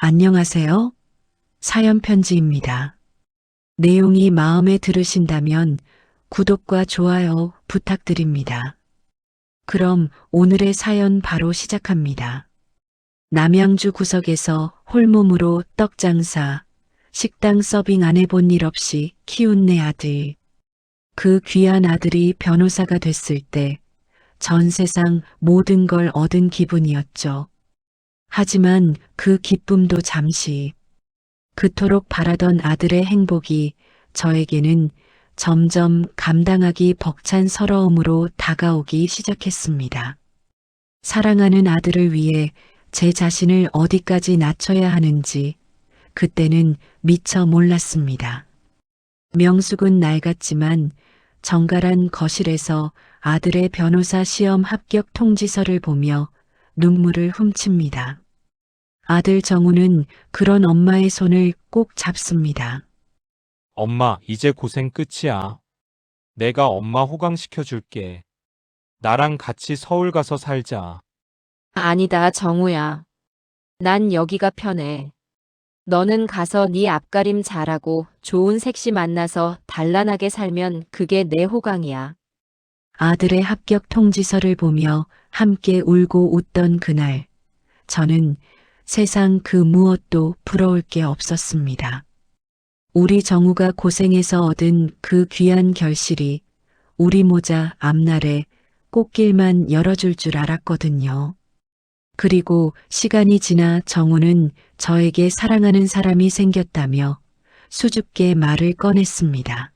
안녕하세요. 사연 편지입니다. 내용이 마음에 들으신다면 구독과 좋아요 부탁드립니다. 그럼 오늘의 사연 바로 시작합니다. 남양주 구석에서 홀몸으로 떡장사, 식당 서빙 안 해본 일 없이 키운 내 아들. 그 귀한 아들이 변호사가 됐을 때 전 세상 모든 걸 얻은 기분이었죠. 하지만 그 기쁨도 잠시, 그토록 바라던 아들의 행복이 저에게는 점점 감당하기 벅찬 서러움으로 다가오기 시작했습니다. 사랑하는 아들을 위해 제 자신을 어디까지 낮춰야 하는지 그때는 미처 몰랐습니다. 명숙은 낡았지만 정갈한 거실에서 아들의 변호사 시험 합격 통지서를 보며 눈물을 훔칩니다. 아들 정우는 그런 엄마의 손을 꼭 잡습니다. 엄마, 이제 고생 끝이야. 내가 엄마 호강시켜 줄게. 나랑 같이 서울 가서 살자. 아니다, 정우야. 난 여기가 편해. 너는 가서 네 앞가림 잘하고 좋은 색시 만나서 단란하게 살면 그게 내 호강이야. 아들의 합격 통지서를 보며 함께 울고 웃던 그날, 저는 세상 그 무엇도 부러울 게 없었습니다. 우리 정우가 고생해서 얻은 그 귀한 결실이 우리 모자 앞날에 꽃길만 열어줄 줄 알았거든요. 그리고 시간이 지나 정우는 저에게 사랑하는 사람이 생겼다며 수줍게 말을 꺼냈습니다.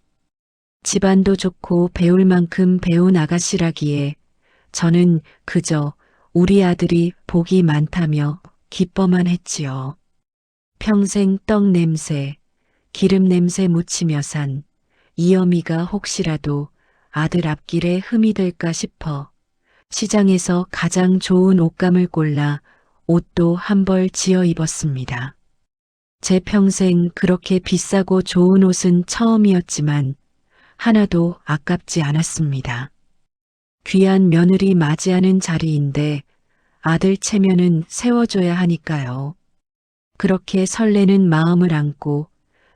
집안도 좋고 배울 만큼 배운 아가씨라기에 저는 그저 우리 아들이 복이 많다며 기뻐만 했지요. 평생 떡 냄새, 기름 냄새 묻히며 산 이어미가 혹시라도 아들 앞길에 흠이 될까 싶어 시장에서 가장 좋은 옷감을 골라 옷도 한 벌 지어 입었습니다. 제 평생 그렇게 비싸고 좋은 옷은 처음이었지만 하나도 아깝지 않았습니다. 귀한 며느리 맞이하는 자리인데 아들 체면은 세워줘야 하니까요. 그렇게 설레는 마음을 안고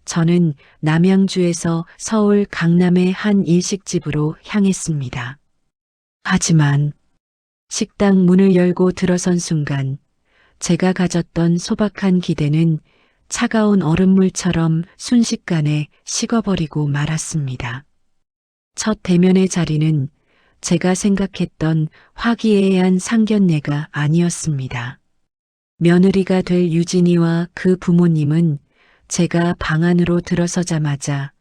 저는 남양주에서 서울 강남의 한 일식집으로 향했습니다. 하지만 식당 문을 열고 들어선 순간 제가 가졌던 소박한 기대는 차가운 얼음물처럼 순식간에 식어버리고 말았습니다. 첫 대면의 자리는 제가 생각했던 화기애애한 상견례가 아니었습니다. 며느리가 될 유진이와 그 부모님은 제가 방 안으로 들어서자마자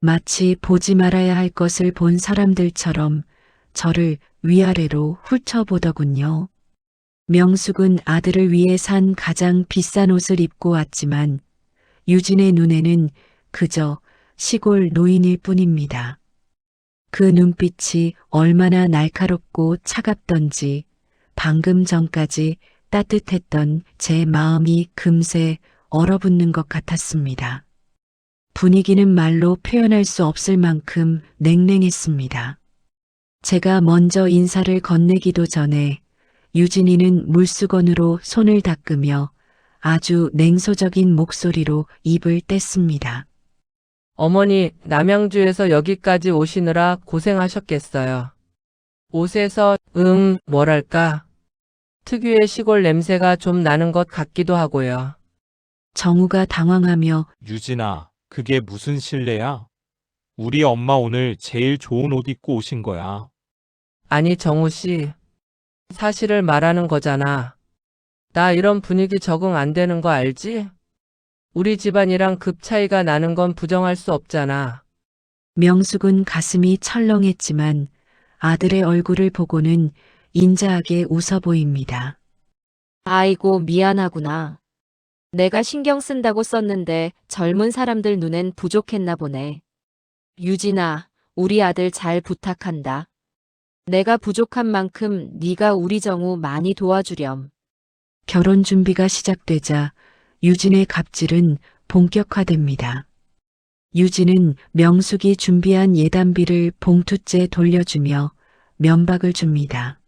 마치 보지 말아야 할 것을 본 사람들처럼 저를 위아래로 훑어보더군요. 명숙은 아들을 위해 산 가장 비싼 옷을 입고 왔지만 유진의 눈에는 그저 시골 노인일 뿐입니다. 그 눈빛이 얼마나 날카롭고 차갑던지 방금 전까지 따뜻했던 제 마음이 금세 얼어붙는 것 같았습니다. 분위기는 말로 표현할 수 없을 만큼 냉랭했습니다. 제가 먼저 인사를 건네기도 전에 유진이는 물수건으로 손을 닦으며 아주 냉소적인 목소리로 입을 뗐습니다. 어머니, 남양주에서 여기까지 오시느라 고생하셨겠어요. 옷에서, 뭐랄까, 특유의 시골 냄새가 좀 나는 것 같기도 하고요. 정우가 당황하며 유진아, 그게 무슨 실례야? 우리 엄마 오늘 제일 좋은 옷 입고 오신 거야. 아니, 정우 씨, 사실을 말하는 거잖아. 나 이런 분위기 적응 안 되는 거 알지? 우리 집안이랑 급 차이가 나는 건 부정할 수 없잖아. 명숙은 가슴이 철렁했지만 아들의 얼굴을 보고는 인자하게 웃어 보입니다. 아이고, 미안하구나. 내가 신경 쓴다고 썼는데 젊은 사람들 눈엔 부족했나 보네. 유진아, 우리 아들 잘 부탁한다. 내가 부족한 만큼 네가 우리 정우 많이 도와주렴. 결혼 준비가 시작되자 유진의 갑질은 본격화됩니다. 유진은 명숙이 준비한 예단비를 봉투째 돌려주며 면박을 줍니다.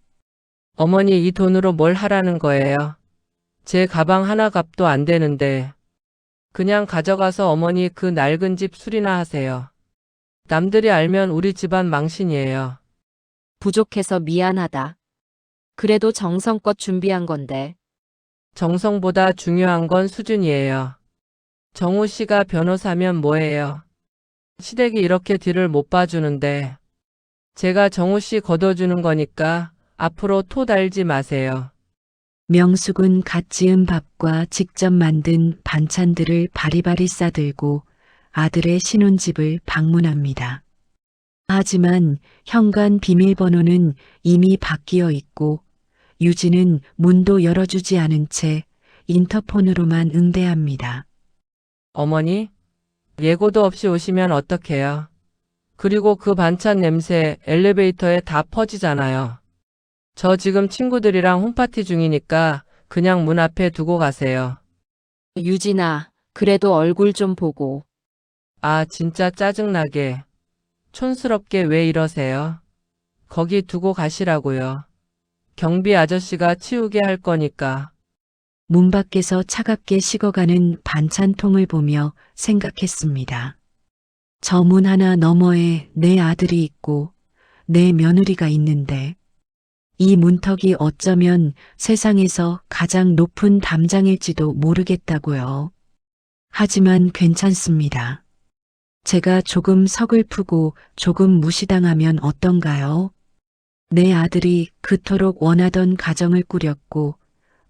어머니 이 돈으로 뭘 하라는 거예요? 제 가방 하나 값도 안 되는데 그냥 가져가서 어머니 그 낡은 집 수리나 하세요. 남들이 알면 우리 집안 망신이에요. 부족해서 미안하다. 그래도 정성껏 준비한 건데. 정성보다 중요한 건 수준이에요. 정우 씨가 변호사면 뭐예요? 시댁이 이렇게 뒤를 못 봐주는데 제가 정우 씨 걷어주는 거니까 앞으로 토 달지 마세요. 명숙은 갓 지은 밥과 직접 만든 반찬들을 바리바리 싸들고 아들의 신혼집을 방문합니다. 하지만 현관 비밀번호는 이미 바뀌어 있고 유진은 문도 열어주지 않은 채 인터폰으로만 응대합니다. 어머니, 예고도 없이 오시면 어떡해요? 그리고 그 반찬 냄새 엘리베이터에 다 퍼지잖아요. 저 지금 친구들이랑 홈파티 중이니까 그냥 문 앞에 두고 가세요. 유진아, 그래도 얼굴 좀 보고. 아, 진짜 짜증나게. 촌스럽게 왜 이러세요? 거기 두고 가시라고요. 경비 아저씨가 치우게 할 거니까. 문 밖에서 차갑게 식어가는 반찬통을 보며 생각했습니다. 저 문 하나 너머에 내 아들이 있고 내 며느리가 있는데 이 문턱이 어쩌면 세상에서 가장 높은 담장일지도 모르겠다고요. 하지만 괜찮습니다. 제가 조금 서글프고 조금 무시당하면 어떤가요? 내 아들이 그토록 원하던 가정을 꾸렸고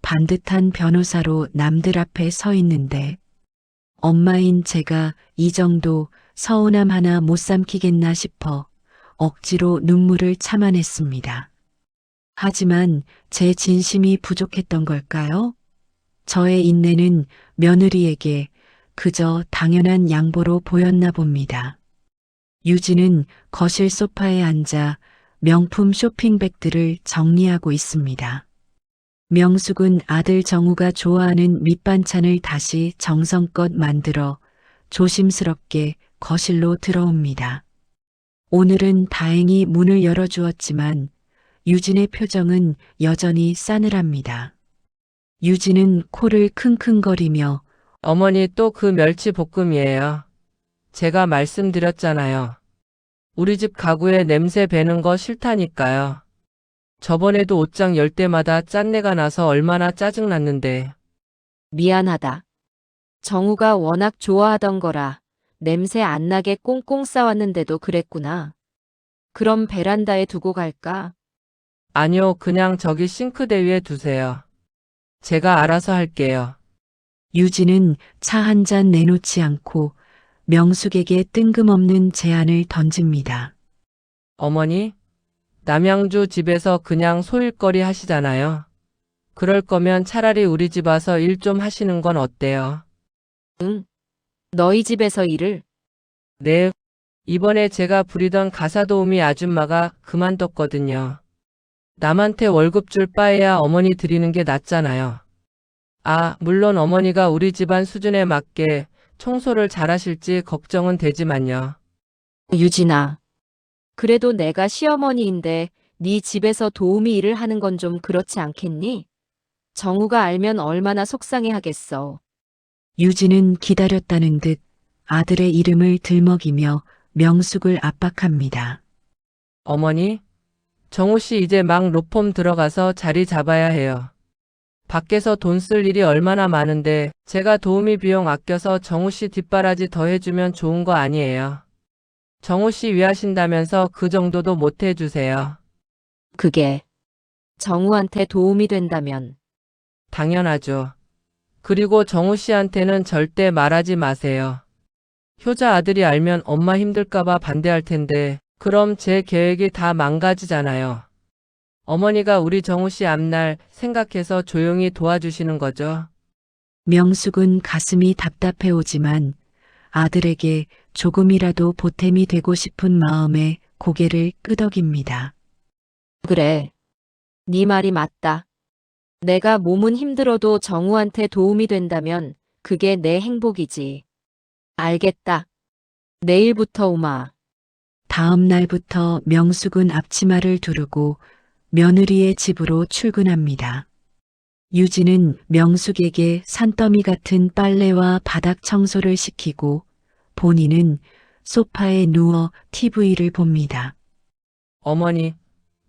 반듯한 변호사로 남들 앞에 서 있는데 엄마인 제가 이 정도 서운함 하나 못 삼키겠나 싶어 억지로 눈물을 참아냈습니다. 하지만 제 진심이 부족했던 걸까요? 저의 인내는 며느리에게 그저 당연한 양보로 보였나 봅니다. 유진은 거실 소파에 앉아 명품 쇼핑백들을 정리하고 있습니다. 명숙은 아들 정우가 좋아하는 밑반찬을 다시 정성껏 만들어 조심스럽게 거실로 들어옵니다. 오늘은 다행히 문을 열어주었지만 유진의 표정은 여전히 싸늘합니다. 유진은 코를 킁킁거리며 어머니 또 그 멸치 볶음이에요. 제가 말씀드렸잖아요. 우리 집 가구에 냄새 배는 거 싫다니까요. 저번에도 옷장 열 때마다 짠내가 나서 얼마나 짜증났는데. 미안하다. 정우가 워낙 좋아하던 거라 냄새 안 나게 꽁꽁 싸왔는데도 그랬구나. 그럼 베란다에 두고 갈까? 아니요, 그냥 저기 싱크대 위에 두세요. 제가 알아서 할게요. 유진은 차 한 잔 내놓지 않고 명숙에게 뜬금없는 제안을 던집니다. 어머니, 남양주 집에서 그냥 소일거리 하시잖아요. 그럴 거면 차라리 우리 집 와서 일 좀 하시는 건 어때요? 너희 집에서 일을? 네, 이번에 제가 부리던 가사도우미 아줌마가 그만뒀거든요. 남한테 월급 줄 바에야 어머니 드리는 게 낫잖아요. 아, 물론 어머니가 우리 집안 수준에 맞게 청소를 잘하실지 걱정은 되지만요. 유진아. 그래도 내가 시어머니인데 네 집에서 도우미 일을 하는 건 좀 그렇지 않겠니? 정우가 알면 얼마나 속상해 하겠어. 유진은 기다렸다는 듯 아들의 이름을 들먹이며 명숙을 압박합니다. 어머니, 정우 씨 이제 막 로펌 들어가서 자리 잡아야 해요. 밖에서 돈 쓸 일이 얼마나 많은데 제가 도우미 비용 아껴서 정우 씨 뒷바라지 더 해주면 좋은 거 아니에요. 정우 씨 위하신다면서 그 정도도 못 해주세요. 그게 정우한테 도움이 된다면 당연하죠. 그리고 정우 씨한테는 절대 말하지 마세요. 효자 아들이 알면 엄마 힘들까봐 반대할 텐데 그럼 제 계획이 다 망가지잖아요. 어머니가 우리 정우 씨 앞날 생각해서 조용히 도와주시는 거죠. 명숙은 가슴이 답답해 오지만 아들에게 조금이라도 보탬이 되고 싶은 마음에 고개를 끄덕입니다. 그래. 네 말이 맞다. 내가 몸은 힘들어도 정우한테 도움이 된다면 그게 내 행복이지. 알겠다. 내일부터 오마. 다음 날부터 명숙은 앞치마를 두르고 며느리의 집으로 출근합니다. 유진은 명숙에게 산더미 같은 빨래와 바닥 청소를 시키고 본인은 소파에 누워 TV를 봅니다. 어머니,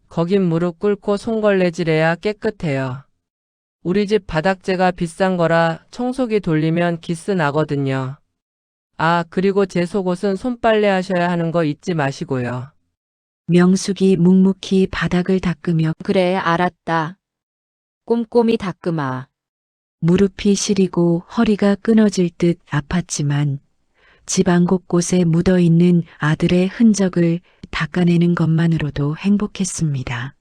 거긴 무릎 꿇고 손걸레질해야 깨끗해요. 우리 집 바닥재가 비싼 거라 청소기 돌리면 기스 나거든요. 아, 그리고 제 속옷은 손빨래 하셔야 하는 거 잊지 마시고요. 명숙이 묵묵히 바닥을 닦으며 그래, 알았다. 꼼꼼히 닦으마. 무릎이 시리고 허리가 끊어질 듯 아팠지만 집안 곳곳에 묻어있는 아들의 흔적을 닦아내는 것만으로도 행복했습니다.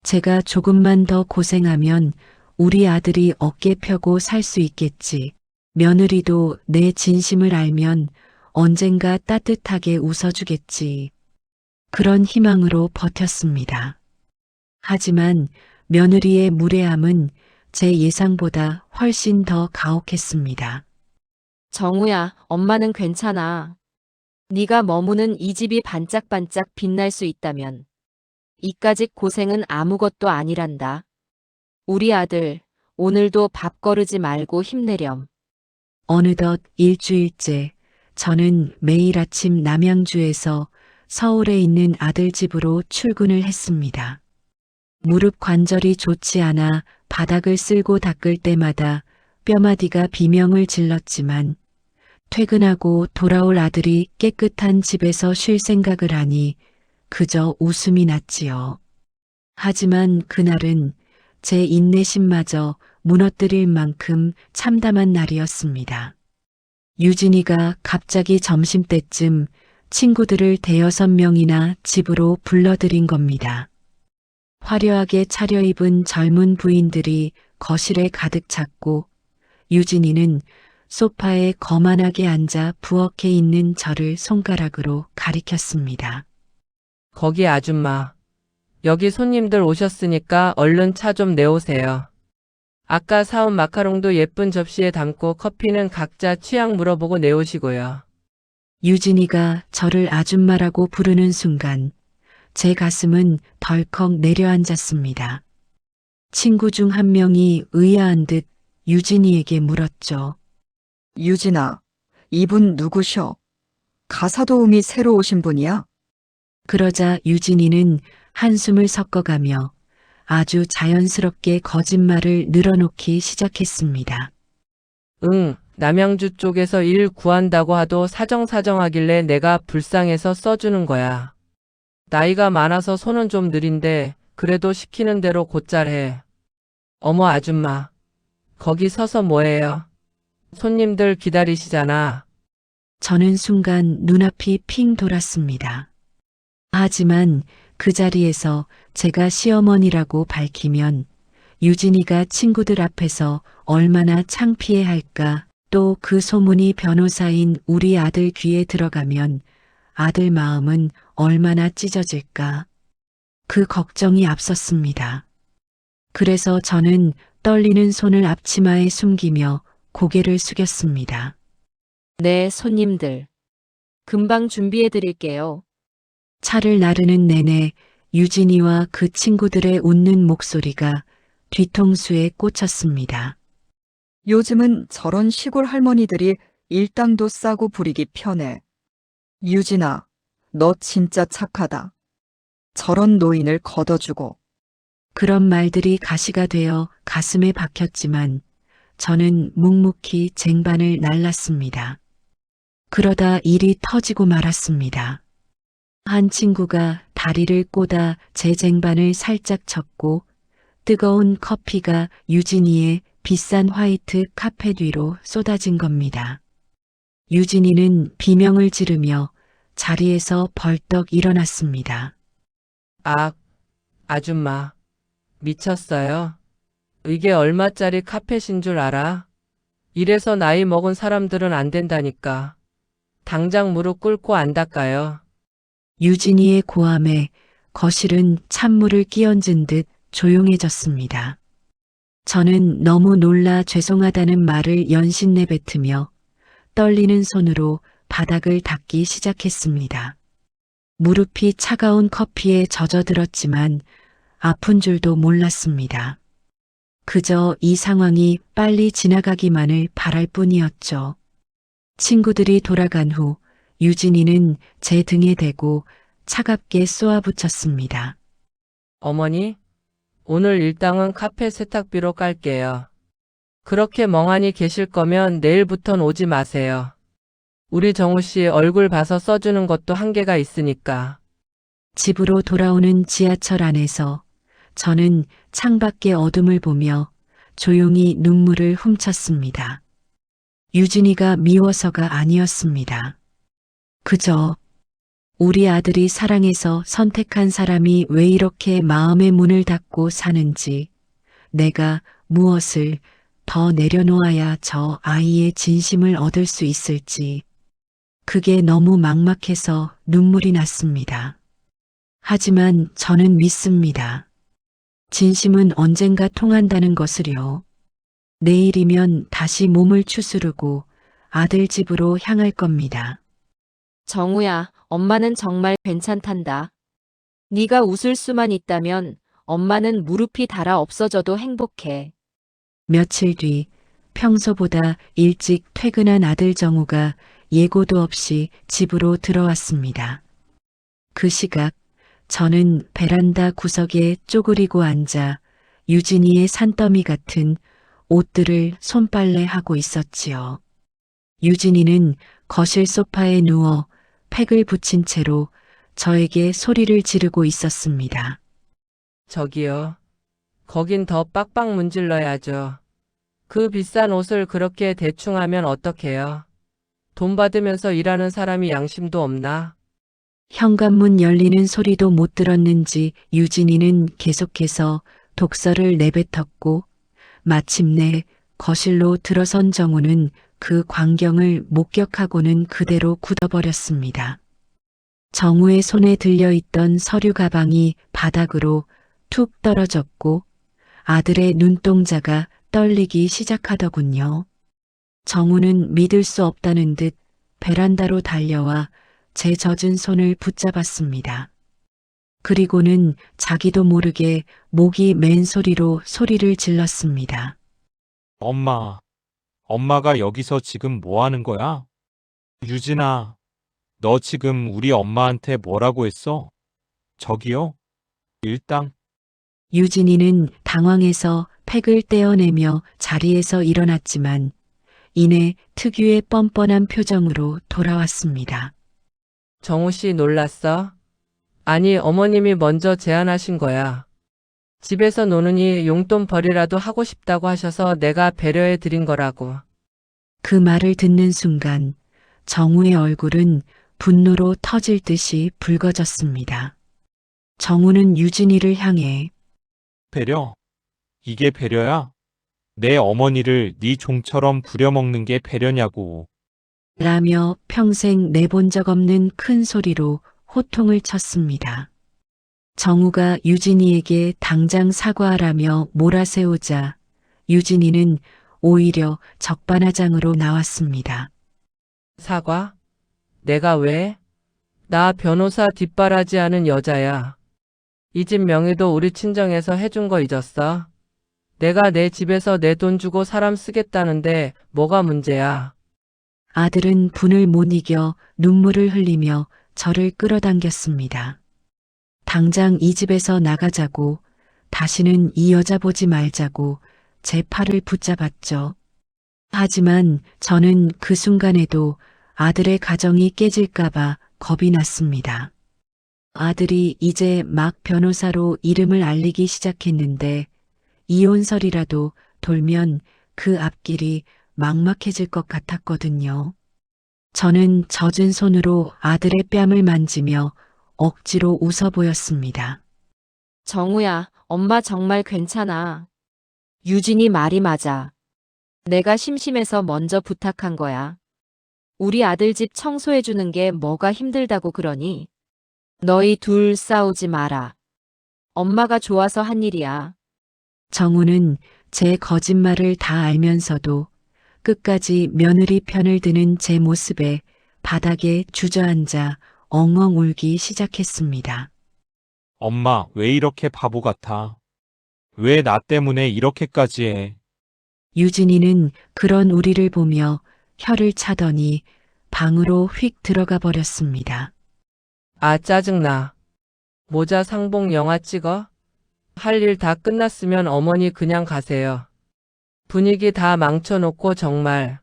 제가 조금만 더 고생하면 우리 아들이 어깨 펴고 살 수 있겠지. 며느리도 내 진심을 알면 언젠가 따뜻하게 웃어주겠지. 그런 희망으로 버텼습니다. 하지만 며느리의 무례함은 제 예상보다 훨씬 더 가혹했습니다. 정우야, 엄마는 괜찮아. 네가 머무는 이 집이 반짝반짝 빛날 수 있다면 이까짓 고생은 아무것도 아니란다. 우리 아들, 오늘도 밥 거르지 말고 힘내렴. 어느덧 일주일째 저는 매일 아침 남양주에서 서울에 있는 아들 집으로 출근을 했습니다. 무릎 관절이 좋지 않아 바닥을 쓸고 닦을 때마다 뼈마디가 비명을 질렀지만 퇴근하고 돌아올 아들이 깨끗한 집에서 쉴 생각을 하니 그저 웃음이 났지요. 하지만 그날은 제 인내심마저 무너뜨릴 만큼 참담한 날이었습니다. 유진이가 갑자기 점심때쯤 친구들을 대여섯 명이나 집으로 불러들인 겁니다. 화려하게 차려입은 젊은 부인들이 거실에 가득 찼고 유진이는 소파에 거만하게 앉아 부엌에 있는 저를 손가락으로 가리켰습니다. 거기 아줌마. 여기 손님들 오셨으니까 얼른 차 좀 내오세요. 아까 사온 마카롱도 예쁜 접시에 담고 커피는 각자 취향 물어보고 내오시고요. 유진이가 저를 아줌마라고 부르는 순간 제 가슴은 덜컥 내려앉았습니다. 친구 중 한 명이 의아한 듯 유진이에게 물었죠. 유진아, 이분 누구셔? 가사 도우미 새로 오신 분이야? 그러자 유진이는 한숨을 섞어가며 아주 자연스럽게 거짓말을 늘어놓기 시작했습니다. 응, 남양주 쪽에서 일 구한다고 하도 사정사정하길래 내가 불쌍해서 써주는 거야. 나이가 많아서 손은 좀 느린데 그래도 시키는 대로 곧잘 해. 어머 아줌마, 거기 서서 뭐해요? 손님들 기다리시잖아. 저는 순간 눈앞이 핑 돌았습니다. 하지만 그 자리에서 제가 시어머니라고 밝히면 유진이가 친구들 앞에서 얼마나 창피해할까, 또 그 소문이 변호사인 우리 아들 귀에 들어가면 아들 마음은 얼마나 찢어질까. 그 걱정이 앞섰습니다. 그래서 저는 떨리는 손을 앞치마에 숨기며 고개를 숙였습니다. 네, 손님들. 금방 준비해 드릴게요. 차를 나르는 내내 유진이와 그 친구들의 웃는 목소리가 뒤통수에 꽂혔습니다. 요즘은 저런 시골 할머니들이 일당도 싸고 부리기 편해. 유진아, 너 진짜 착하다. 저런 노인을 걷어주고. 그런 말들이 가시가 되어 가슴에 박혔지만 저는 묵묵히 쟁반을 날랐습니다. 그러다 일이 터지고 말았습니다. 한 친구가 다리를 꼬다 제 쟁반을 살짝 쳤고 뜨거운 커피가 유진이의 비싼 화이트 카펫 위로 쏟아진 겁니다. 유진이는 비명을 지르며 자리에서 벌떡 일어났습니다. 아, 아줌마. 미쳤어요? 이게 얼마짜리 카펫인 줄 알아? 이래서 나이 먹은 사람들은 안 된다니까. 당장 무릎 꿇고 안 닦아요. 유진이의 고함에 거실은 찬물을 끼얹은 듯 조용해졌습니다. 저는 너무 놀라 죄송하다는 말을 연신 내뱉으며 떨리는 손으로 바닥을 닦기 시작했습니다. 무릎이 차가운 커피에 젖어들었지만 아픈 줄도 몰랐습니다. 그저 이 상황이 빨리 지나가기만을 바랄 뿐이었죠. 친구들이 돌아간 후 유진이는 제 등에 대고 차갑게 쏘아붙였습니다. 어머니, 오늘 일당은 카페 세탁비로 깔게요. 그렇게 멍하니 계실 거면 내일부턴 오지 마세요. 우리 정우 씨 얼굴 봐서 써주는 것도 한계가 있으니까. 집으로 돌아오는 지하철 안에서 저는 창밖의 어둠을 보며 조용히 눈물을 훔쳤습니다. 유진이가 미워서가 아니었습니다. 그저 우리 아들이 사랑해서 선택한 사람이 왜 이렇게 마음의 문을 닫고 사는지, 내가 무엇을 더 내려놓아야 저 아이의 진심을 얻을 수 있을지, 그게 너무 막막해서 눈물이 났습니다. 하지만 저는 믿습니다. 진심은 언젠가 통한다는 것을요. 내일이면 다시 몸을 추스르고 아들 집으로 향할 겁니다. 정우야, 엄마는 정말 괜찮단다. 네가 웃을 수만 있다면 엄마는 무릎이 닳아 없어져도 행복해. 며칠 뒤 평소보다 일찍 퇴근한 아들 정우가 예고도 없이 집으로 들어왔습니다. 그 시각 저는 베란다 구석에 쪼그리고 앉아 유진이의 산더미 같은 옷들을 손빨래하고 있었지요. 유진이는 거실 소파에 누워 팩을 붙인 채로 저에게 소리를 지르고 있었습니다. 저기요. 거긴 더 빡빡 문질러야죠. 그 비싼 옷을 그렇게 대충 하면 어떡해요? 돈 받으면서 일하는 사람이 양심도 없나? 현관문 열리는 소리도 못 들었는지 유진이는 계속해서 독서를 내뱉었고 마침내 거실로 들어선 정우는 그 광경을 목격하고는 그대로 굳어버렸습니다. 정우의 손에 들려있던 서류 가방이 바닥으로 툭 떨어졌고 아들의 눈동자가 떨리기 시작하더군요. 정우는 믿을 수 없다는 듯 베란다로 달려와 제 젖은 손을 붙잡았습니다. 그리고는 자기도 모르게 목이 맨 소리로 소리를 질렀습니다. 엄마가 여기서 지금 뭐 하는 거야? 유진아, 너 지금 우리 엄마한테 뭐라고 했어? 저기요? 일당? 유진이는 당황해서 팩을 떼어내며 자리에서 일어났지만 이내 특유의 뻔뻔한 표정으로 돌아왔습니다. 정우 씨 놀랐어? 아니, 어머님이 먼저 제안하신 거야. 집에서 노느니 용돈벌이라도 하고 싶다고 하셔서 내가 배려해 드린 거라고. 그 말을 듣는 순간 정우의 얼굴은 분노로 터질 듯이 붉어졌습니다. 정우는 유진이를 향해 배려? 이게 배려야? 내 어머니를 네 종처럼 부려먹는 게 배려냐고. 라며 평생 내본 적 없는 큰 소리로 호통을 쳤습니다. 정우가 유진이에게 당장 사과하라며 몰아세우자 유진이는 오히려 적반하장으로 나왔습니다. 사과? 내가 왜? 나 변호사 뒷바라지하는 여자야. 이 집 명의도 우리 친정에서 해준 거 잊었어? 내가 내 집에서 내 돈 주고 사람 쓰겠다는데 뭐가 문제야? 아들은 분을 못 이겨 눈물을 흘리며 저를 끌어당겼습니다. 당장 이 집에서 나가자고, 다시는 이 여자 보지 말자고 제 팔을 붙잡았죠. 하지만 저는 그 순간에도 아들의 가정이 깨질까봐 겁이 났습니다. 아들이 이제 막 변호사로 이름을 알리기 시작했는데 이혼설이라도 돌면 그 앞길이 막막해질 것 같았거든요. 저는 젖은 손으로 아들의 뺨을 만지며 억지로 웃어 보였습니다. 정우야, 엄마 정말 괜찮아. 유진이 말이 맞아. 내가 심심해서 먼저 부탁한 거야. 우리 아들 집 청소해주는 게 뭐가 힘들다고 그러니? 너희 둘 싸우지 마라. 엄마가 좋아서 한 일이야. 정우는 제 거짓말을 다 알면서도 끝까지 며느리 편을 드는 제 모습에 바닥에 주저앉아 엉엉 울기 시작했습니다. 엄마, 왜 이렇게 바보 같아? 왜 나 때문에 이렇게까지 해? 유진이는 그런 우리를 보며 혀를 차더니 방으로 휙 들어가 버렸습니다. 아, 짜증나. 모자 상봉 영화 찍어? 할 일 다 끝났으면 어머니 그냥 가세요. 분위기 다 망쳐놓고 정말.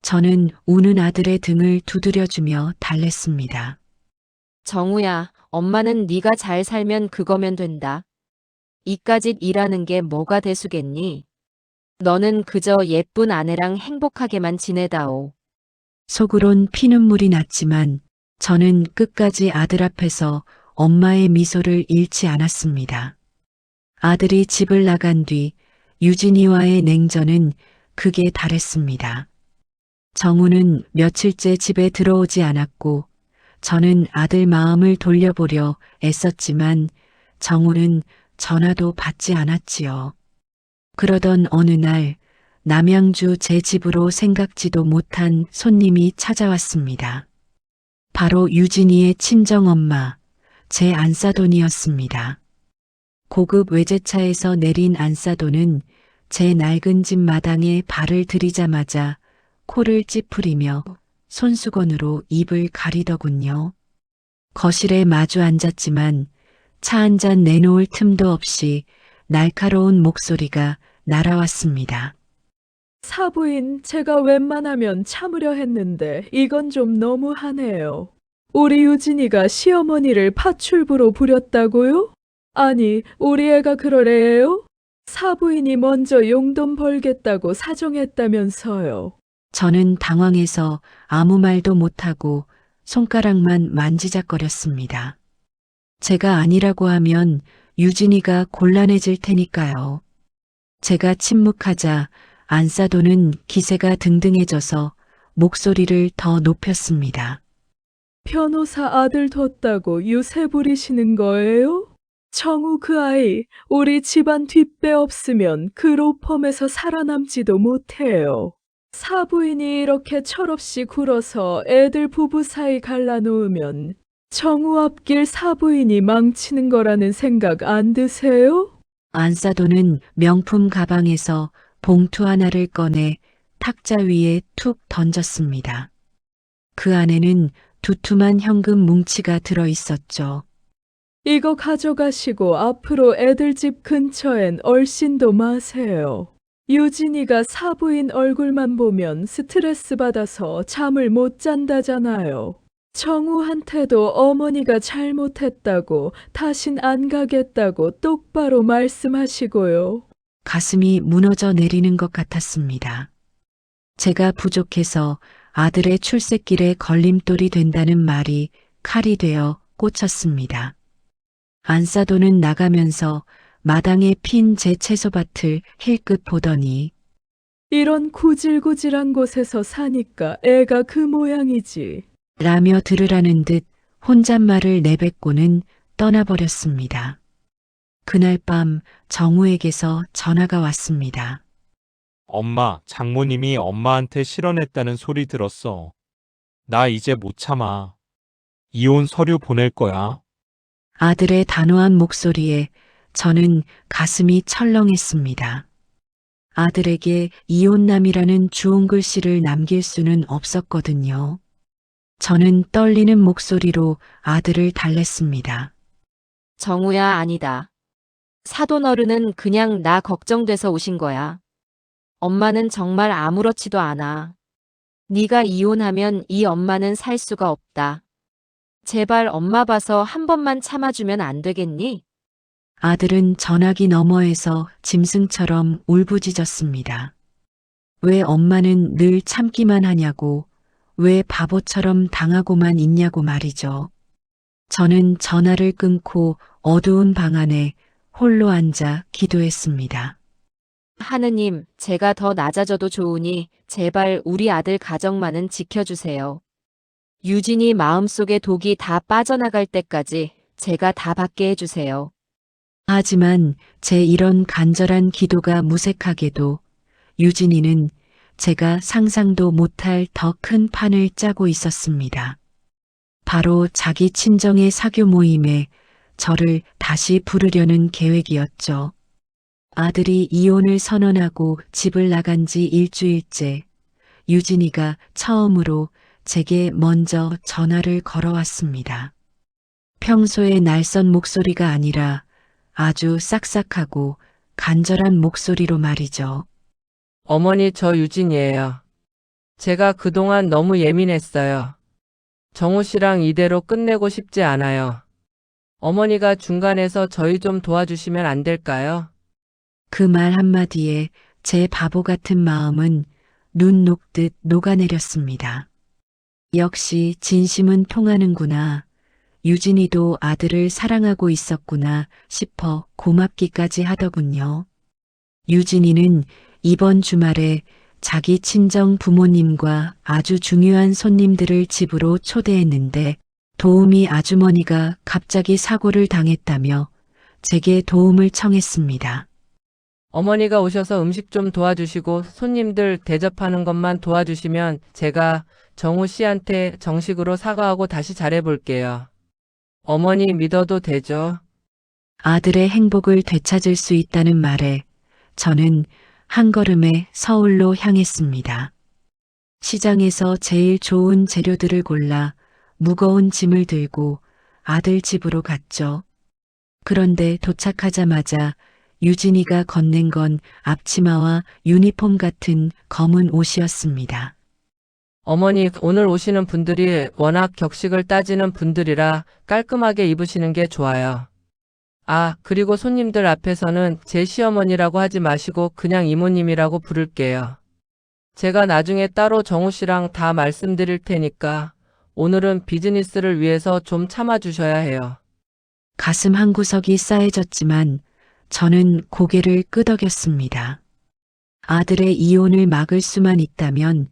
저는 우는 아들의 등을 두드려주며 달랬습니다. 정우야, 엄마는 네가 잘 살면 그거면 된다. 이까짓 일하는 게 뭐가 대수겠니? 너는 그저 예쁜 아내랑 행복하게만 지내다오. 속으론 피눈물이 났지만 저는 끝까지 아들 앞에서 엄마의 미소를 잃지 않았습니다. 아들이 집을 나간 뒤 유진이와의 냉전은 극에 달했습니다. 정우는 며칠째 집에 들어오지 않았고 저는 아들 마음을 돌려보려 애썼지만 정우는 전화도 받지 않았지요. 그러던 어느 날 남양주 제 집으로 생각지도 못한 손님이 찾아왔습니다. 바로 유진이의 친정엄마, 제 안사돈이었습니다. 고급 외제차에서 내린 안사돈은 제 낡은 집 마당에 발을 들이자마자 코를 찌푸리며 손수건으로 입을 가리더군요. 거실에 마주 앉았지만 차 한 잔 내놓을 틈도 없이 날카로운 목소리가 날아왔습니다. 사부인, 제가 웬만하면 참으려 했는데 이건 좀 너무하네요. 우리 유진이가 시어머니를 파출부로 부렸다고요? 아니, 우리 애가 그럴 애예요? 사부인이 먼저 용돈 벌겠다고 사정했다면서요. 저는 당황해서 아무 말도 못하고 손가락만 만지작거렸습니다. 제가 아니라고 하면 유진이가 곤란해질 테니까요. 제가 침묵하자 안사돈은 기세가 등등해져서 목소리를 더 높였습니다. 변호사 아들 뒀다고 유세 부리시는 거예요? 정우 그 아이, 우리 집안 뒷배 없으면 그 로펌에서 살아남지도 못해요. 사부인이 이렇게 철없이 굴어서 애들 부부 사이 갈라놓으면 정우 앞길 사부인이 망치는 거라는 생각 안 드세요? 안사돈은 명품 가방에서 봉투 하나를 꺼내 탁자 위에 툭 던졌습니다. 그 안에는 두툼한 현금 뭉치가 들어 있었죠. 이거 가져가시고 앞으로 애들 집 근처엔 얼씬도 마세요. 유진이가 사부인 얼굴만 보면 스트레스 받아서 잠을 못 잔다잖아요. 정우한테도 어머니가 잘못했다고, 다신 안 가겠다고 똑바로 말씀하시고요. 가슴이 무너져 내리는 것 같았습니다. 제가 부족해서 아들의 출세길에 걸림돌이 된다는 말이 칼이 되어 꽂혔습니다. 안사돈은 나가면서 마당에 핀 제 채소밭을 힐끗 보더니 이런 구질구질한 곳에서 사니까 애가 그 모양이지. 라며 들으라는 듯 혼잣말을 내뱉고는 떠나버렸습니다. 그날 밤 정우에게서 전화가 왔습니다. 엄마, 장모님이 엄마한테 실언했다는 소리 들었어. 나 이제 못 참아. 이혼 서류 보낼 거야. 아들의 단호한 목소리에 저는 가슴이 철렁했습니다. 아들에게 이혼남이라는 주홍 글씨를 남길 수는 없었거든요. 저는 떨리는 목소리로 아들을 달랬습니다. 정우야, 아니다. 사돈 어른은 그냥 나 걱정돼서 오신 거야. 엄마는 정말 아무렇지도 않아. 네가 이혼하면 이 엄마는 살 수가 없다. 제발 엄마 봐서 한 번만 참아주면 안 되겠니? 아들은 전화기 너머에서 짐승처럼 울부짖었습니다. 왜 엄마는 늘 참기만 하냐고, 왜 바보처럼 당하고만 있냐고 말이죠. 저는 전화를 끊고 어두운 방 안에 홀로 앉아 기도했습니다. 하느님, 제가 더 낮아져도 좋으니 제발 우리 아들 가정만은 지켜주세요. 유진이 마음속에 독이 다 빠져나갈 때까지 제가 다 받게 해주세요. 하지만 제 이런 간절한 기도가 무색하게도 유진이는 제가 상상도 못할 더 큰 판을 짜고 있었습니다. 바로 자기 친정의 사교 모임에 저를 다시 부르려는 계획이었죠. 아들이 이혼을 선언하고 집을 나간 지 일주일째 유진이가 처음으로 제게 먼저 전화를 걸어왔습니다. 평소의 낯선 목소리가 아니라 아주 싹싹하고 간절한 목소리로 말이죠. 어머니, 저 유진이에요. 제가 그동안 너무 예민했어요. 정우 씨랑 이대로 끝내고 싶지 않아요. 어머니가 중간에서 저희 좀 도와주시면 안 될까요? 그 말 한마디에 제 바보 같은 마음은 눈 녹듯 녹아내렸습니다. 역시 진심은 통하는구나. 유진이도 아들을 사랑하고 있었구나 싶어 고맙기까지 하더군요. 유진이는 이번 주말에 자기 친정 부모님과 아주 중요한 손님들을 집으로 초대했는데 도우미 아주머니가 갑자기 사고를 당했다며 제게 도움을 청했습니다. 어머니가 오셔서 음식 좀 도와주시고 손님들 대접하는 것만 도와주시면 제가 정우 씨한테 정식으로 사과하고 다시 잘해볼게요. 어머니 믿어도 되죠? 아들의 행복을 되찾을 수 있다는 말에 저는 한 걸음에 서울로 향했습니다. 시장에서 제일 좋은 재료들을 골라 무거운 짐을 들고 아들 집으로 갔죠. 그런데 도착하자마자 유진이가 건넨 건 앞치마와 유니폼 같은 검은 옷이었습니다. 어머니, 오늘 오시는 분들이 워낙 격식을 따지는 분들이라 깔끔하게 입으시는 게 좋아요. 아, 그리고 손님들 앞에서는 제 시어머니라고 하지 마시고 그냥 이모님이라고 부를게요. 제가 나중에 따로 정우 씨랑 다 말씀드릴 테니까 오늘은 비즈니스를 위해서 좀 참아주셔야 해요. 가슴 한구석이 싸해졌지만 저는 고개를 끄덕였습니다. 아들의 이혼을 막을 수만 있다면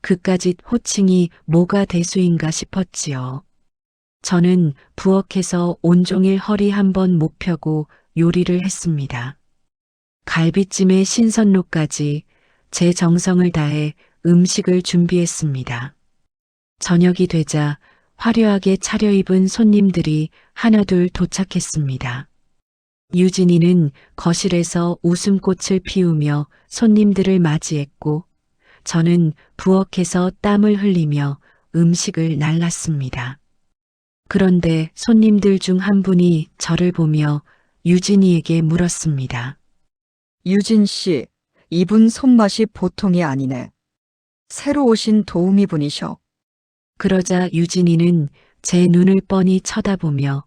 그까짓 호칭이 뭐가 대수인가 싶었지요. 저는 부엌에서 온종일 허리 한번 못 펴고 요리를 했습니다. 갈비찜에 신선로까지 제 정성을 다해 음식을 준비했습니다. 저녁이 되자 화려하게 차려입은 손님들이 하나둘 도착했습니다. 유진이는 거실에서 웃음꽃을 피우며 손님들을 맞이했고 저는 부엌에서 땀을 흘리며 음식을 날랐습니다. 그런데 손님들 중 한 분이 저를 보며 유진이에게 물었습니다. 유진 씨, 이분 손맛이 보통이 아니네. 새로 오신 도우미 분이셔. 그러자 유진이는 제 눈을 뻔히 쳐다보며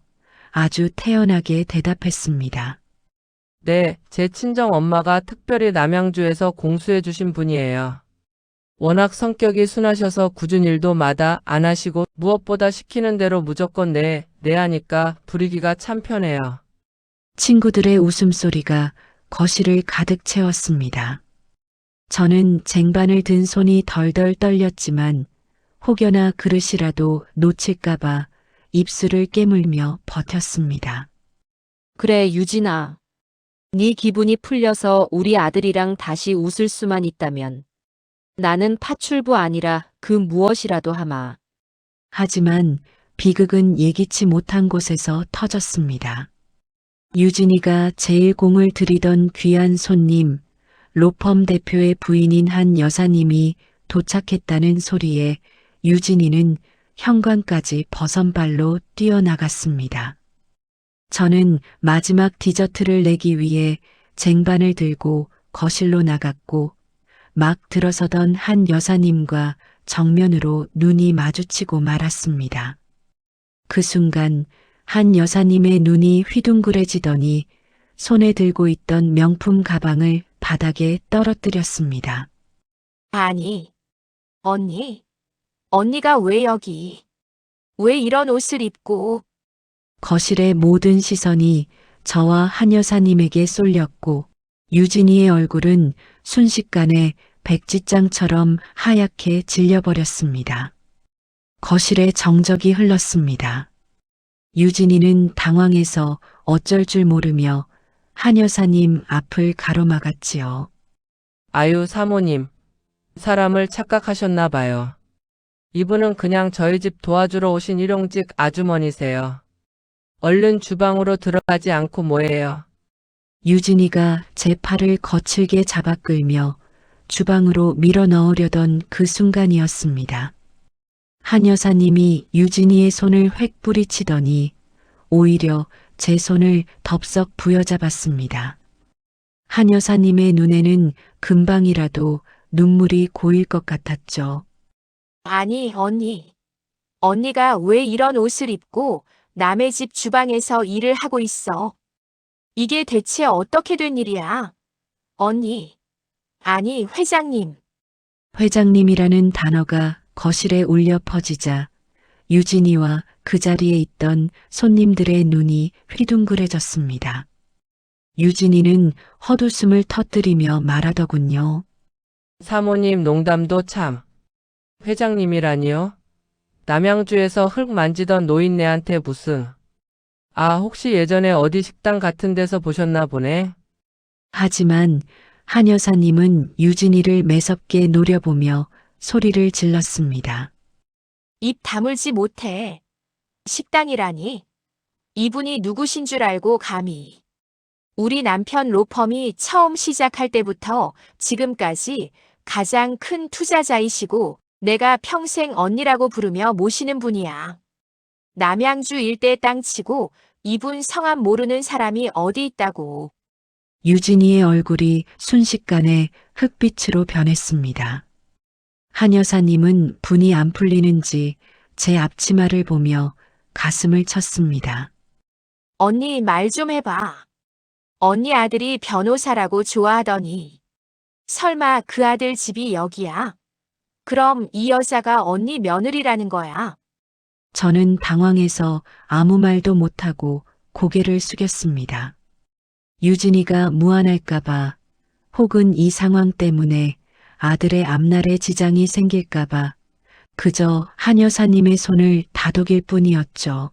아주 태연하게 대답했습니다. 네, 제 친정 엄마가 특별히 남양주에서 공수해 주신 분이에요. 워낙 성격이 순하셔서 굳은 일도 마다 안 하시고 무엇보다 시키는 대로 무조건 네 하니까 부리기가 참 편해요. 친구들의 웃음소리가 거실을 가득 채웠습니다. 저는 쟁반을 든 손이 덜덜 떨렸지만 혹여나 그릇이라도 놓칠까봐 입술을 깨물며 버텼습니다. 그래, 유진아. 네 기분이 풀려서 우리 아들이랑 다시 웃을 수만 있다면 나는 파출부 아니라 그 무엇이라도 하마. 하지만 비극은 예기치 못한 곳에서 터졌습니다. 유진이가 제일 공을 들이던 귀한 손님, 로펌 대표의 부인인 한 여사님이 도착했다는 소리에 유진이는 현관까지 버선발로 뛰어나갔습니다. 저는 마지막 디저트를 내기 위해 쟁반을 들고 거실로 나갔고 막 들어서던 한 여사님과 정면으로 눈이 마주치고 말았습니다. 그 순간 한 여사님의 눈이 휘둥그레지더니 손에 들고 있던 명품 가방을 바닥에 떨어뜨렸습니다. 아니, 언니가 왜 여기? 왜 이런 옷을 입고? 거실의 모든 시선이 저와 한 여사님에게 쏠렸고 유진이의 얼굴은 순식간에 백지장처럼 하얗게 질려버렸습니다. 거실에 정적이 흘렀습니다. 유진이는 당황해서 어쩔 줄 모르며 한 여사님 앞을 가로막았지요. 아유, 사모님. 사람을 착각하셨나 봐요. 이분은 그냥 저희 집 도와주러 오신 일용직 아주머니세요. 얼른 주방으로 들어가지 않고 뭐해요. 유진이가 제 팔을 거칠게 잡아 끌며 주방으로 밀어 넣으려던 그 순간이었습니다. 한 여사님이 유진이의 손을 획 뿌리치더니 오히려 제 손을 덥석 부여잡았습니다. 한 여사님의 눈에는 금방이라도 눈물이 고일 것 같았죠. 아니, 언니. 언니가 왜 이런 옷을 입고 남의 집 주방에서 일을 하고 있어? 이게 대체 어떻게 된 일이야? 언니. 아니, 회장님. 회장님이라는 단어가 거실에 울려 퍼지자 유진이와 그 자리에 있던 손님들의 눈이 휘둥그레졌습니다. 유진이는 헛웃음을 터뜨리며 말하더군요. 사모님 농담도 참. 회장님이라니요? 남양주에서 흙 만지던 노인네한테 무슨. 아, 혹시 예전에 어디 식당 같은 데서 보셨나 보네. 하지만 한 여사님은 유진이를 매섭게 노려보며 소리를 질렀습니다. 입 다물지 못해. 식당이라니. 이분이 누구신 줄 알고 감히. 우리 남편 로펌이 처음 시작할 때부터 지금까지 가장 큰 투자자이시고 내가 평생 언니라고 부르며 모시는 분이야. 남양주 일대 땅치고 이분 성함 모르는 사람이 어디 있다고. 유진이의 얼굴이 순식간에 흑빛으로 변했습니다. 한 여사님은 분이 안 풀리는지 제 앞치마를 보며 가슴을 쳤습니다. 언니 말 좀 해봐. 언니 아들이 변호사라고 좋아하더니. 설마 그 아들 집이 여기야? 그럼 이 여자가 언니 며느리라는 거야? 저는 당황해서 아무 말도 못하고 고개를 숙였습니다. 유진이가 무안할까봐 혹은 이 상황 때문에 아들의 앞날에 지장이 생길까봐 그저 한 여사님의 손을 다독일 뿐이었죠.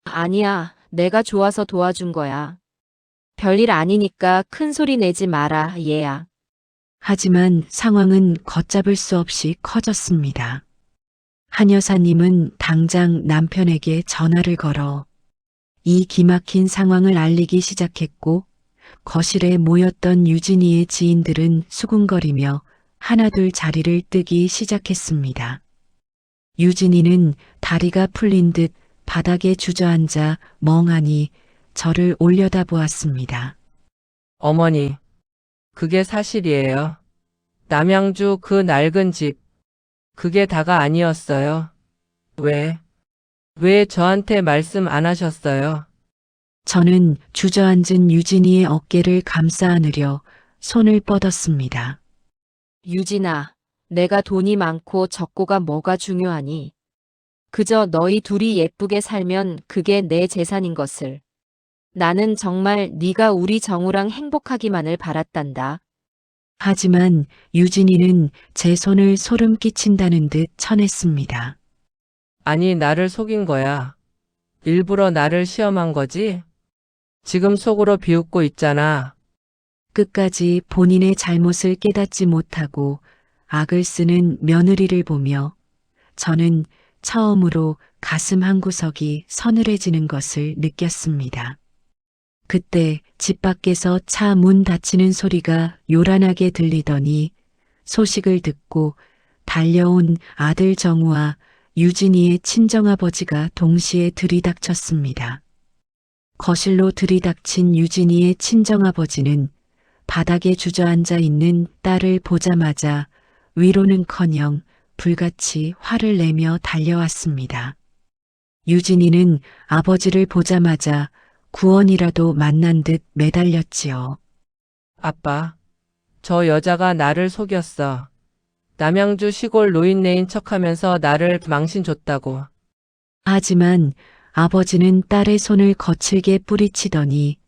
아니야, 내가 좋아서 도와준 거야. 별일 아니니까 큰 소리 내지 마라, 얘야. 하지만 상황은 걷잡을 수 없이 커졌습니다. 한 여사님은 당장 남편에게 전화를 걸어 이 기막힌 상황을 알리기 시작했고 거실에 모였던 유진이의 지인들은 수군거리며 하나둘 자리를 뜨기 시작했습니다. 유진이는 다리가 풀린 듯 바닥에 주저앉아 멍하니 저를 올려다보았습니다. 어머니, 그게 사실이에요. 남양주 그 낡은 집, 그게 다가 아니었어요. 왜 저한테 말씀 안 하셨어요? 저는 주저앉은 유진이의 어깨를 감싸 안으려 손을 뻗었습니다. 유진아, 내가 돈이 많고 적고가 뭐가 중요하니? 그저 너희 둘이 예쁘게 살면 그게 내 재산인 것을. 나는 정말 네가 우리 정우랑 행복하기만을 바랐단다. 하지만 유진이는 제 손을 소름 끼친다는 듯 쳐냈습니다. 아니, 나를 속인 거야. 일부러 나를 시험한 거지? 지금 속으로 비웃고 있잖아. 끝까지 본인의 잘못을 깨닫지 못하고 악을 쓰는 며느리를 보며 저는 처음으로 가슴 한구석이 서늘해지는 것을 느꼈습니다. 그때 집 밖에서 차 문 닫히는 소리가 요란하게 들리더니 소식을 듣고 달려온 아들 정우와 유진이의 친정아버지가 동시에 들이닥쳤습니다. 거실로 들이닥친 유진이의 친정아버지는 바닥에 주저앉아 있는 딸을 보자마자 위로는커녕 불같이 화를 내며 달려왔습니다. 유진이는 아버지를 보자마자 구원이라도 만난 듯 매달렸지요. 아빠, 저 여자가 나를 속였어. 남양주 시골 노인네인 척하면서 나를 망신 줬다고. 하지만 아버지는 딸의 손을 거칠게 뿌리치더니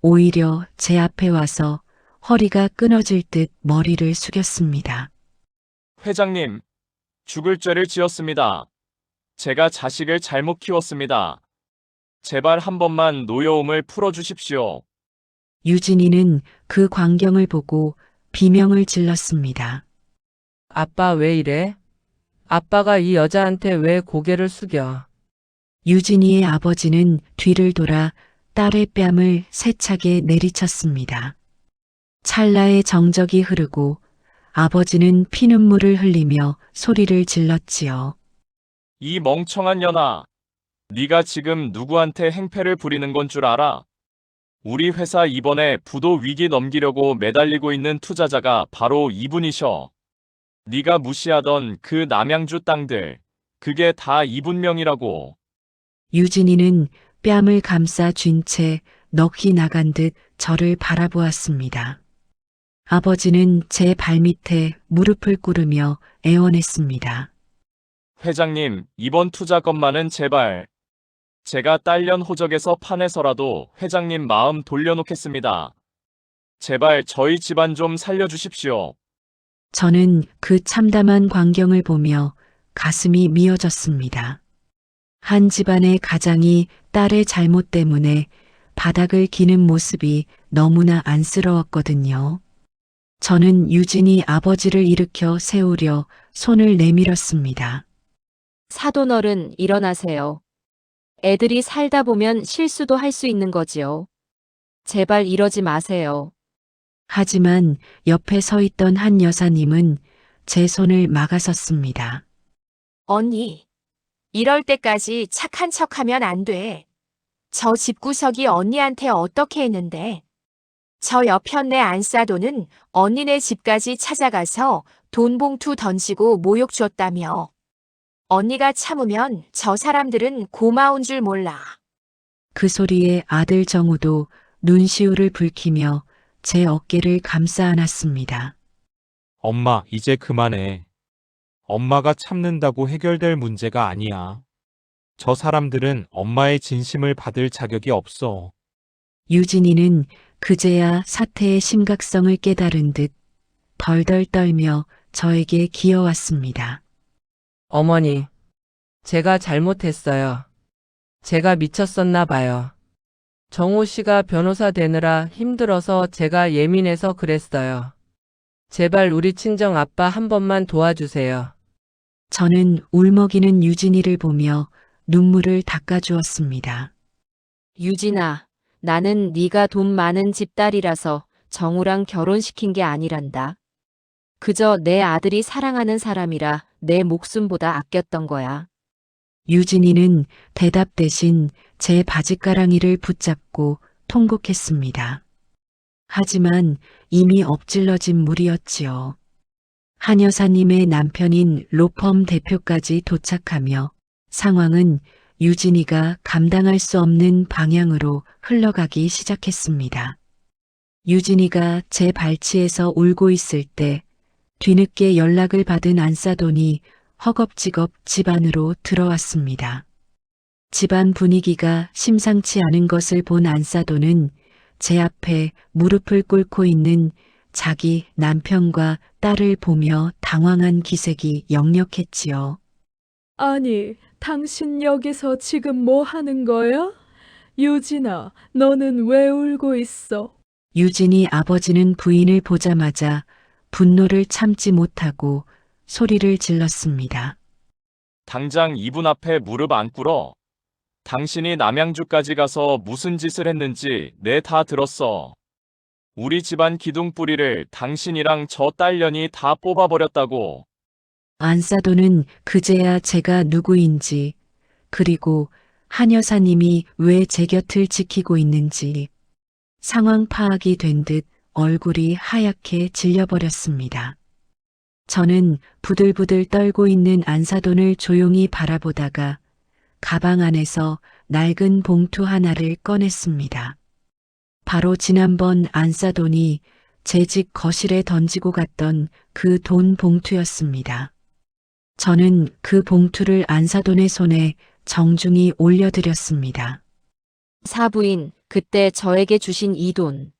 오히려 제 앞에 와서 허리가 끊어질 듯 머리를 숙였습니다. 회장님, 죽을 죄를 지었습니다. 제가 자식을 잘못 키웠습니다. 제발 한 번만 노여움을 풀어주십시오. 유진이는 그 광경을 보고 비명을 질렀습니다. 아빠 왜 이래? 아빠가 이 여자한테 왜 고개를 숙여? 유진이의 아버지는 뒤를 돌아 딸의 뺨을 세차게 내리쳤습니다. 찰나의 정적이 흐르고 아버지는 피눈물을 흘리며 소리를 질렀지요. 이 멍청한 년아. 네가 지금 누구한테 행패를 부리는 건 줄 알아? 우리 회사 이번에 부도 위기 넘기려고 매달리고 있는 투자자가 바로 이분이셔. 네가 무시하던 그 남양주 땅들, 그게 다 이분명이라고. 유진이는 뺨을 감싸 쥔 채 넋이 나간 듯 저를 바라보았습니다. 아버지는 제 발밑에 무릎을 꿇으며 애원했습니다. 회장님, 이번 투자 것만은 제발. 제가 딸년 호적에서 파내서라도 회장님 마음 돌려놓겠습니다. 제발 저희 집안 좀 살려주십시오. 저는 그 참담한 광경을 보며 가슴이 미어졌습니다. 한 집안의 가장이 딸의 잘못 때문에 바닥을 기는 모습이 너무나 안쓰러웠거든요. 저는 유진이 아버지를 일으켜 세우려 손을 내밀었습니다. 사돈어른 일어나세요. 애들이 살다 보면 실수도 할 수 있는 거지요. 제발 이러지 마세요. 하지만 옆에 서 있던 한 여사님은 제 손을 막아섰습니다. 언니, 이럴 때까지 착한 척하면 안 돼. 저 집구석이 언니한테 어떻게 했는데. 저 옆현네 안싸도는 언니네 집까지 찾아가서 돈 봉투 던지고 모욕 줬다며. 언니가 참으면 저 사람들은 고마운 줄 몰라. 그 소리에 아들 정우도 눈시울을 붉히며 제 어깨를 감싸 안았습니다. 엄마, 이제 그만해. 엄마가 참는다고 해결될 문제가 아니야. 저 사람들은 엄마의 진심을 받을 자격이 없어. 유진이는 그제야 사태의 심각성을 깨달은 듯 덜덜 떨며 저에게 기어왔습니다. 어머니, 제가 잘못했어요. 제가 미쳤었나 봐요. 정호 씨가 변호사 되느라 힘들어서 제가 예민해서 그랬어요. 제발 우리 친정 아빠 한 번만 도와주세요. 저는 울먹이는 유진이를 보며 눈물을 닦아주었습니다. 유진아, 나는 네가 돈 많은 집 딸이라서 정우랑 결혼시킨 게 아니란다. 그저 내 아들이 사랑하는 사람이라 내 목숨보다 아꼈던 거야. 유진이는 대답 대신 제 바짓가랑이를 붙잡고 통곡했습니다. 하지만 이미 엎질러진 물이었지요. 한 여사님의 남편인 로펌 대표까지 도착하며 상황은 유진이가 감당할 수 없는 방향으로 흘러가기 시작했습니다. 유진이가 제 발치에서 울고 있을 때 뒤늦게 연락을 받은 안싸돈이 허겁지겁 집 안으로 들어왔습니다. 집안 분위기가 심상치 않은 것을 본 안싸돈은 제 앞에 무릎을 꿇고 있는 자기 남편과 딸을 보며 당황한 기색이 역력했지요. 아니, 당신 여기서 지금 뭐 하는 거야? 유진아, 너는 왜 울고 있어? 유진이 아버지는 부인을 보자마자 분노를 참지 못하고 소리를 질렀습니다. 당장 이분 앞에 무릎 안 꿇어. 당신이 남양주까지 가서 무슨 짓을 했는지 내 다 들었어. 우리 집안 기둥뿌리를 당신이랑 저 딸년이 다 뽑아버렸다고. 안싸돈은 그제야 제가 누구인지, 그리고 한 여사님이 왜 제 곁을 지키고 있는지 상황 파악이 된 듯 얼굴이 하얗게 질려버렸습니다. 저는 부들부들 떨고 있는 안사돈을 조용히 바라보다가 가방 안에서 낡은 봉투 하나를 꺼냈습니다. 바로 지난번 안사돈이 제 집 거실에 던지고 갔던 그 돈 봉투였습니다. 저는 그 봉투를 안사돈의 손에 정중히 올려드렸습니다. 사부인, 그때 저에게 주신 이 돈.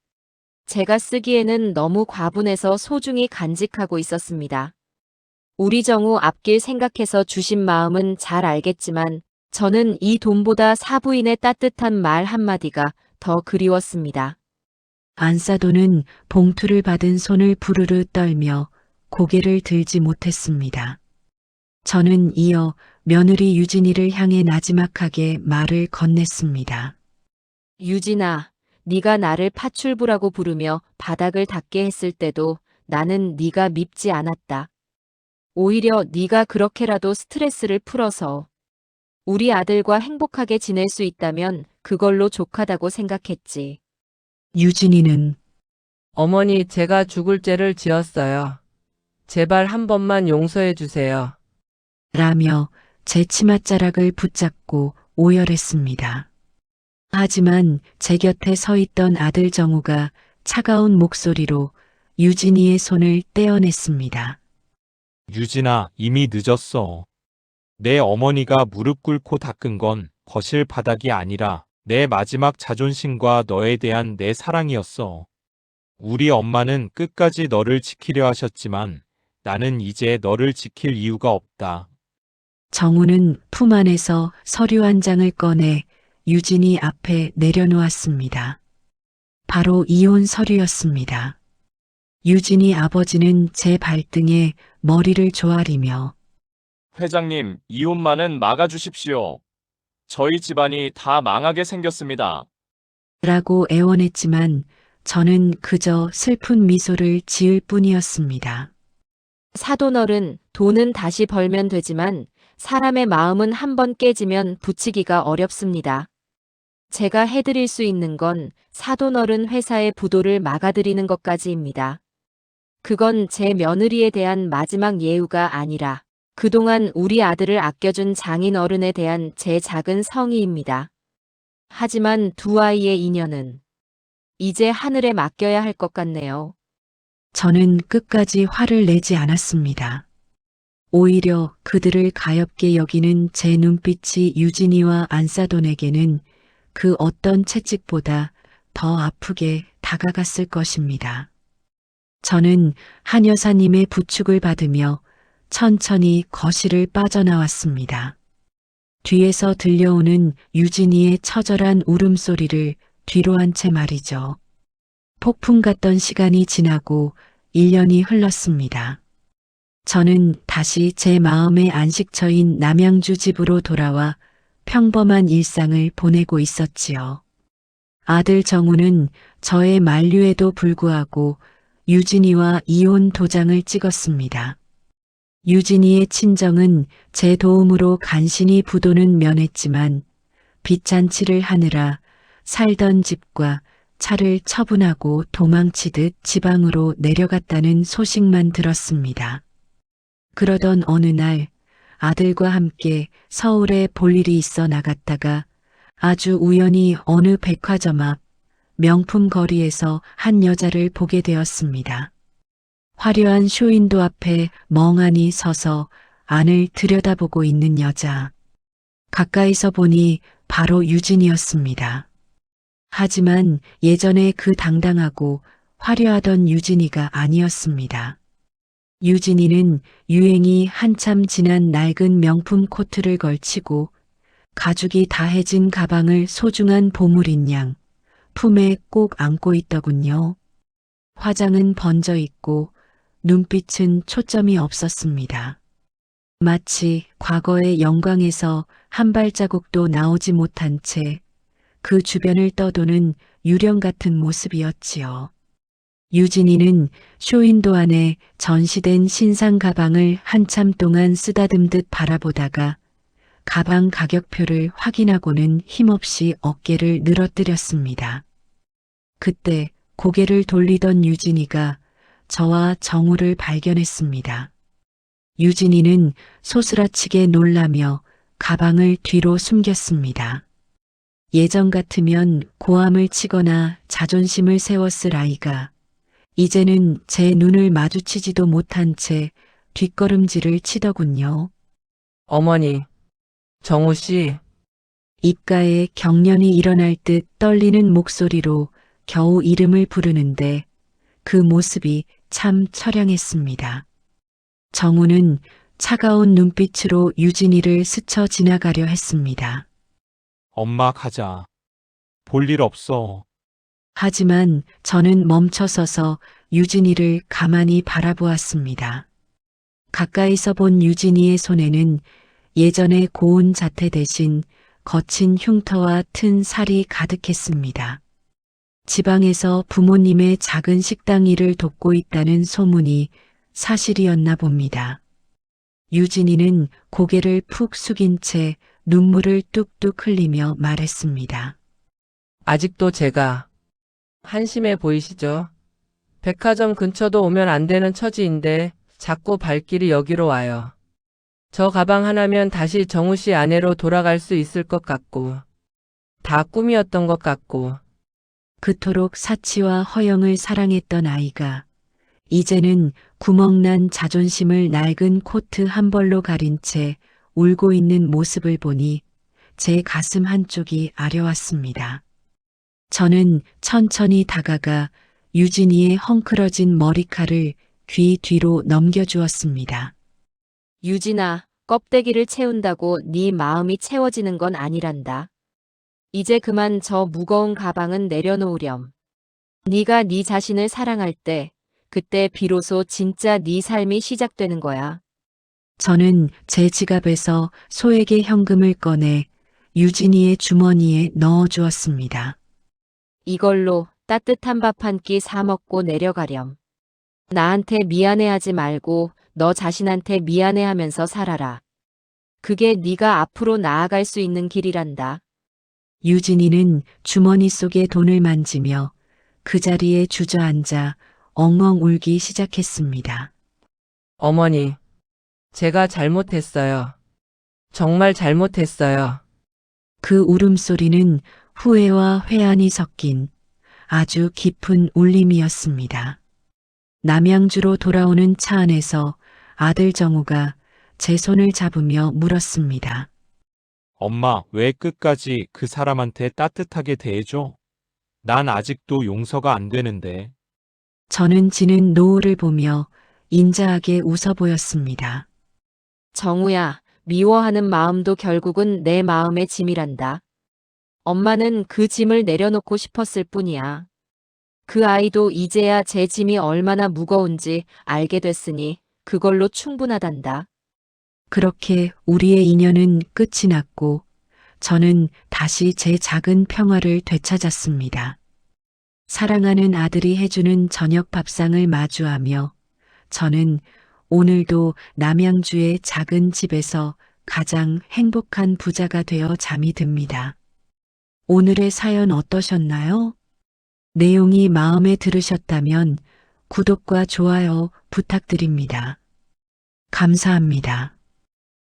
제가 쓰기에는 너무 과분해서 소중히 간직하고 있었습니다. 우리 정우 앞길 생각해서 주신 마음은 잘 알겠지만 저는 이 돈보다 사부인의 따뜻한 말 한마디가 더 그리웠습니다. 안사돈은 봉투를 받은 손을 부르르 떨며 고개를 들지 못했습니다. 저는 이어 며느리 유진이를 향해 나지막하게 말을 건넸습니다. 유진아, 네가 나를 파출부라고 부르며 바닥을 닦게 했을 때도 나는 네가 밉지 않았다. 오히려 네가 그렇게라도 스트레스를 풀어서 우리 아들과 행복하게 지낼 수 있다면 그걸로 족하다고 생각했지. 유진이는 어머니, 제가 죽을 죄를 지었어요. 제발 한 번만 용서해 주세요. 라며 제 치맛자락을 붙잡고 오열했습니다. 하지만 제 곁에 서 있던 아들 정우가 차가운 목소리로 유진이의 손을 떼어냈습니다. 유진아, 이미 늦었어. 내 어머니가 무릎 꿇고 닦은 건 거실 바닥이 아니라 내 마지막 자존심과 너에 대한 내 사랑이었어. 우리 엄마는 끝까지 너를 지키려 하셨지만 나는 이제 너를 지킬 이유가 없다. 정우는 품 안에서 서류 한 장을 꺼내 유진이 앞에 내려놓았습니다. 바로 이혼 서류였습니다. 유진이 아버지는 제 발등에 머리를 조아리며 회장님, 이혼만은 막아주십시오. 저희 집안이 다 망하게 생겼습니다. 라고 애원했지만 저는 그저 슬픈 미소를 지을 뿐이었습니다. 사돈어른, 돈은 다시 벌면 되지만 사람의 마음은 한 번 깨지면 붙이기가 어렵습니다. 제가 해드릴 수 있는 건 사돈어른 회사의 부도를 막아드리는 것까지입니다. 그건 제 며느리에 대한 마지막 예우가 아니라 그동안 우리 아들을 아껴준 장인 어른에 대한 제 작은 성의입니다. 하지만 두 아이의 인연은 이제 하늘에 맡겨야 할 것 같네요. 저는 끝까지 화를 내지 않았습니다. 오히려 그들을 가엾게 여기는 제 눈빛이 유진이와 안사돈에게는 그 어떤 채찍보다 더 아프게 다가갔을 것입니다. 저는 한 여사님의 부축을 받으며 천천히 거실을 빠져나왔습니다. 뒤에서 들려오는 유진이의 처절한 울음소리를 뒤로 한 채 말이죠. 폭풍 같던 시간이 지나고 1년이 흘렀습니다. 저는 다시 제 마음의 안식처인 남양주 집으로 돌아와 평범한 일상을 보내고 있었지요. 아들 정우는 저의 만류에도 불구하고 유진이와 이혼 도장을 찍었습니다. 유진이의 친정은 제 도움으로 간신히 부도는 면했지만 빚잔치를 하느라 살던 집과 차를 처분하고 도망치듯 지방으로 내려갔다는 소식만 들었습니다. 그러던 어느 날 아들과 함께 서울에 볼 일이 있어 나갔다가 아주 우연히 어느 백화점 앞 명품 거리에서 한 여자를 보게 되었습니다. 화려한 쇼윈도 앞에 멍하니 서서 안을 들여다보고 있는 여자. 가까이서 보니 바로 유진이었습니다. 하지만 예전에 그 당당하고 화려하던 유진이가 아니었습니다. 유진이는 유행이 한참 지난 낡은 명품 코트를 걸치고 가죽이 다해진 가방을 소중한 보물인 양 품에 꼭 안고 있더군요. 화장은 번져 있고 눈빛은 초점이 없었습니다. 마치 과거의 영광에서 한 발자국도 나오지 못한 채 그 주변을 떠도는 유령 같은 모습이었지요. 유진이는 쇼윈도 안에 전시된 신상 가방을 한참 동안 쓰다듬듯 바라보다가 가방 가격표를 확인하고는 힘없이 어깨를 늘어뜨렸습니다. 그때 고개를 돌리던 유진이가 저와 정우를 발견했습니다. 유진이는 소스라치게 놀라며 가방을 뒤로 숨겼습니다. 예전 같으면 고함을 치거나 자존심을 세웠을 아이가 이제는 제 눈을 마주치지도 못한 채 뒷걸음질을 치더군요. 어머니, 정우 씨, 입가에 경련이 일어날 듯 떨리는 목소리로 겨우 이름을 부르는데 그 모습이 참 처량했습니다. 정우는 차가운 눈빛으로 유진이를 스쳐 지나가려 했습니다. 엄마 가자. 볼 일 없어. 하지만 저는 멈춰서서 유진이를 가만히 바라보았습니다. 가까이서 본 유진이의 손에는 예전의 고운 자태 대신 거친 흉터와 튼 살이 가득했습니다. 지방에서 부모님의 작은 식당 일을 돕고 있다는 소문이 사실이었나 봅니다. 유진이는 고개를 푹 숙인 채 눈물을 뚝뚝 흘리며 말했습니다. 아직도 제가 한심해 보이시죠? 백화점 근처도 오면 안 되는 처지인데 자꾸 발길이 여기로 와요. 저 가방 하나면 다시 정우 씨 아내로 돌아갈 수 있을 것 같고, 다 꿈이었던 것 같고. 그토록 사치와 허영을 사랑했던 아이가 이제는 구멍난 자존심을 낡은 코트 한 벌로 가린 채 울고 있는 모습을 보니 제 가슴 한쪽이 아려왔습니다. 저는 천천히 다가가 유진이의 헝클어진 머리칼을 귀 뒤로 넘겨주었습니다. 유진아, 껍데기를 채운다고 네 마음이 채워지는 건 아니란다. 이제 그만 저 무거운 가방은 내려놓으렴. 네가 네 자신을 사랑할 때, 그때 비로소 진짜 네 삶이 시작되는 거야. 저는 제 지갑에서 소액의 현금을 꺼내 유진이의 주머니에 넣어주었습니다. 이걸로 따뜻한 밥 한 끼 사 먹고 내려가렴. 나한테 미안해하지 말고 너 자신한테 미안해하면서 살아라. 그게 네가 앞으로 나아갈 수 있는 길이란다. 유진이는 주머니 속에 돈을 만지며 그 자리에 주저앉아 엉엉 울기 시작했습니다. 어머니, 제가 잘못했어요. 정말 잘못했어요. 그 울음소리는 후회와 회한이 섞인 아주 깊은 울림이었습니다. 남양주로 돌아오는 차 안에서 아들 정우가 제 손을 잡으며 물었습니다. 엄마, 왜 끝까지 그 사람한테 따뜻하게 대해줘? 난 아직도 용서가 안 되는데. 저는 지는 노을을 보며 인자하게 웃어 보였습니다. 정우야, 미워하는 마음도 결국은 내 마음의 짐이란다. 엄마는 그 짐을 내려놓고 싶었을 뿐이야. 그 아이도 이제야 제 짐이 얼마나 무거운지 알게 됐으니 그걸로 충분하단다. 그렇게 우리의 인연은 끝이 났고 저는 다시 제 작은 평화를 되찾았습니다. 사랑하는 아들이 해주는 저녁 밥상을 마주하며 저는 오늘도 남양주의 작은 집에서 가장 행복한 부자가 되어 잠이 듭니다. 오늘의 사연 어떠셨나요? 내용이 마음에 들으셨다면 구독과 좋아요 부탁드립니다. 감사합니다.